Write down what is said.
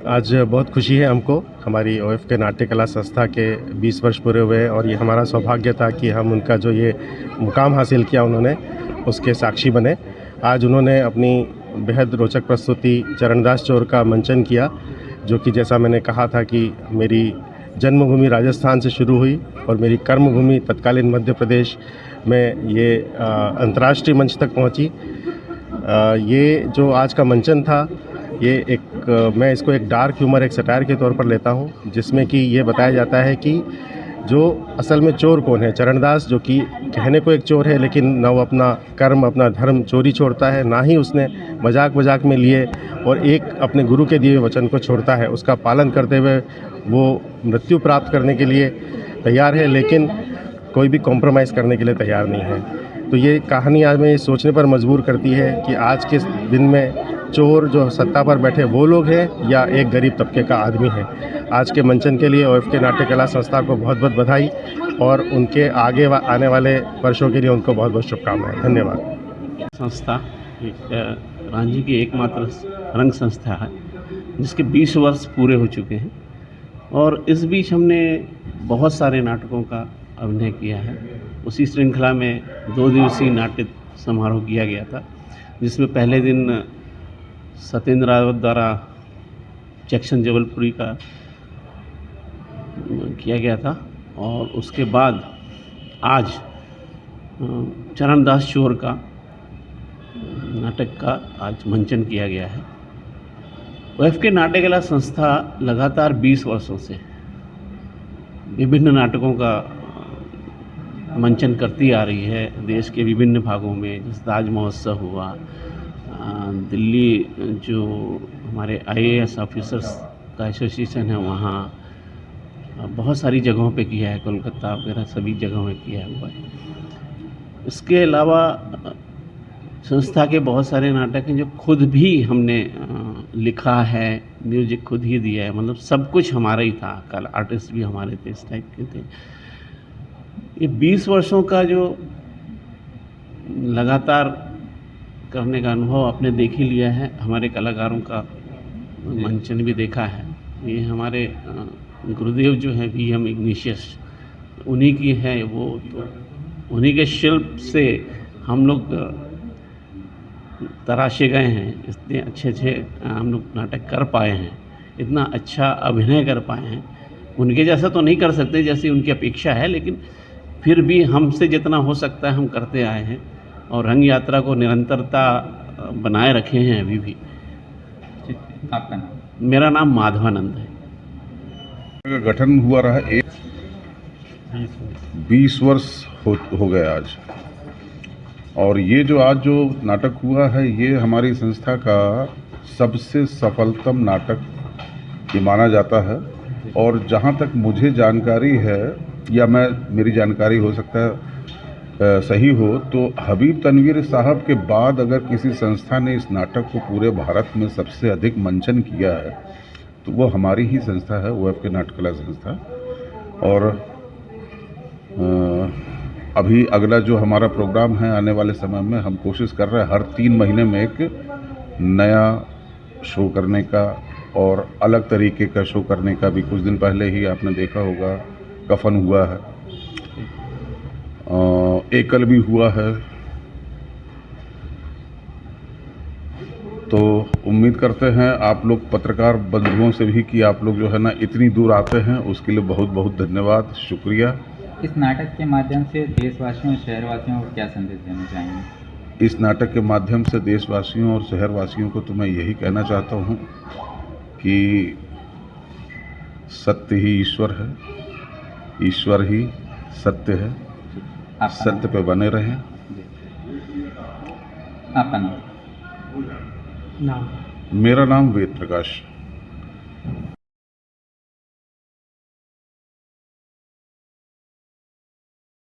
आज बहुत खुशी है हमको, हमारी ओएफके नाट्य कला संस्था के 20 वर्ष पूरे हुए हैं और ये हमारा सौभाग्य था कि हम उनका जो ये मुकाम हासिल किया उन्होंने, उसके साक्षी बने। आज उन्होंने अपनी बेहद रोचक प्रस्तुति चरणदास चोर का मंचन किया, जो कि जैसा मैंने कहा था कि मेरी जन्मभूमि राजस्थान से शुरू हुई और मेरी कर्मभूमि तत्कालीन मध्य प्रदेश में ये अंतर्राष्ट्रीय मंच तक पहुंची। ये जो आज का मंचन था, ये मैं इसको एक डार्क ह्यूमर, एक सटायर के तौर पर लेता हूँ, जिसमें कि ये बताया जाता है कि जो असल में चोर कौन है। चरणदास जो कि कहने को एक चोर है, लेकिन ना वो अपना कर्म, अपना धर्म चोरी छोड़ता है, ना ही उसने मजाक में लिए और एक अपने गुरु के दिए वचन को छोड़ता है। उसका पालन करते हुए वो मृत्यु प्राप्त करने के लिए तैयार है, लेकिन कोई भी कॉम्प्रोमाइज़ करने के लिए तैयार नहीं है। तो ये कहानी आज हमें सोचने पर मजबूर करती है कि आज के दिन में चोर जो सत्ता पर बैठे वो लोग हैं या एक गरीब तबके का आदमी है। आज के मंचन के लिए ओएफके नाट्य कला संस्था को बहुत बहुत बधाई और उनके आगे आने वाले वर्षों के लिए उनको बहुत बहुत शुभकामनाएं। धन्यवाद। संस्था एक रांझी की एकमात्र रंग संस्था है जिसके 20 वर्ष पूरे हो चुके हैं और इस बीच हमने बहुत सारे नाटकों का अभिनय किया है। उसी श्रृंखला में 2 दिवसीय नाट्य समारोह किया गया था, जिसमें पहले दिन सत्येंद्र रावत द्वारा जैक्सन जबलपुरी का किया गया था और उसके बाद आज चरणदास चोर का नाटक का आज मंचन किया गया है। ओएफके नाट्य कला संस्था लगातार 20 वर्षों से विभिन्न नाटकों का मंचन करती आ रही है देश के विभिन्न भागों में। जैसे ताज महोत्सव हुआ, दिल्ली जो हमारे आईएएस ऑफिसर्स का एसोसिएशन है वहाँ, बहुत सारी जगहों पे किया है, कोलकाता वगैरह सभी जगहों में किया हुआ है। इसके अलावा संस्था के बहुत सारे नाटक हैं जो खुद भी हमने लिखा है, म्यूजिक खुद ही दिया है, मतलब सब कुछ हमारा ही था। कल आर्टिस्ट भी हमारे थे, इस टाइप के थे। ये 20 वर्षों का जो लगातार करने का अनुभव आपने देख ही लिया है। हमारे कलाकारों का मंचन भी देखा है। ये हमारे गुरुदेव जो हैं वी.एम. इग्निशियस, उन्हीं की है वो, तो उन्हीं के शिल्प से हम लोग तराशे गए हैं। इतने अच्छे हम लोग नाटक कर पाए हैं, इतना अच्छा अभिनय कर पाए हैं। उनके जैसा तो नहीं कर सकते जैसी उनकी अपेक्षा है, लेकिन फिर भी हमसे जितना हो सकता है हम करते आए हैं और रंग यात्रा को निरंतरता बनाए रखे हैं अभी भी। आपका नाम? मेरा नाम माधवानंद है। गठन हुआ रहा 20 वर्ष हो गए आज, और ये जो आज जो नाटक हुआ है ये हमारी संस्था का सबसे सफलतम नाटक ये माना जाता है। और जहाँ तक मुझे जानकारी है, या मेरी जानकारी हो सकता है सही हो, तो हबीब तनवीर साहब के बाद अगर किसी संस्था ने इस नाटक को पूरे भारत में सबसे अधिक मंचन किया है तो वो हमारी ही संस्था है, ओएफके नाट्य कला संस्था। और अभी अगला जो हमारा प्रोग्राम है आने वाले समय में, हम कोशिश कर रहे हैं हर 3 महीने में एक नया शो करने का और अलग तरीके का शो करने का। भी कुछ दिन पहले ही आपने देखा होगा कफन हुआ है, एकल भी हुआ है। तो उम्मीद करते हैं आप लोग पत्रकार बंधुओं से भी कि आप लोग जो है ना इतनी दूर आते हैं, उसके लिए बहुत बहुत धन्यवाद, शुक्रिया। इस नाटक के माध्यम से देशवासियों और शहरवासियों को क्या संदेश देना चाहेंगे? इस नाटक के माध्यम से देशवासियों और शहरवासियों को तो मैं यही कहना चाहता हूँ कि सत्य ही ईश्वर है, ईश्वर ही सत्य है, सत्य पे बने रहें। आपका नाम? मेरा नाम वेद प्रकाश।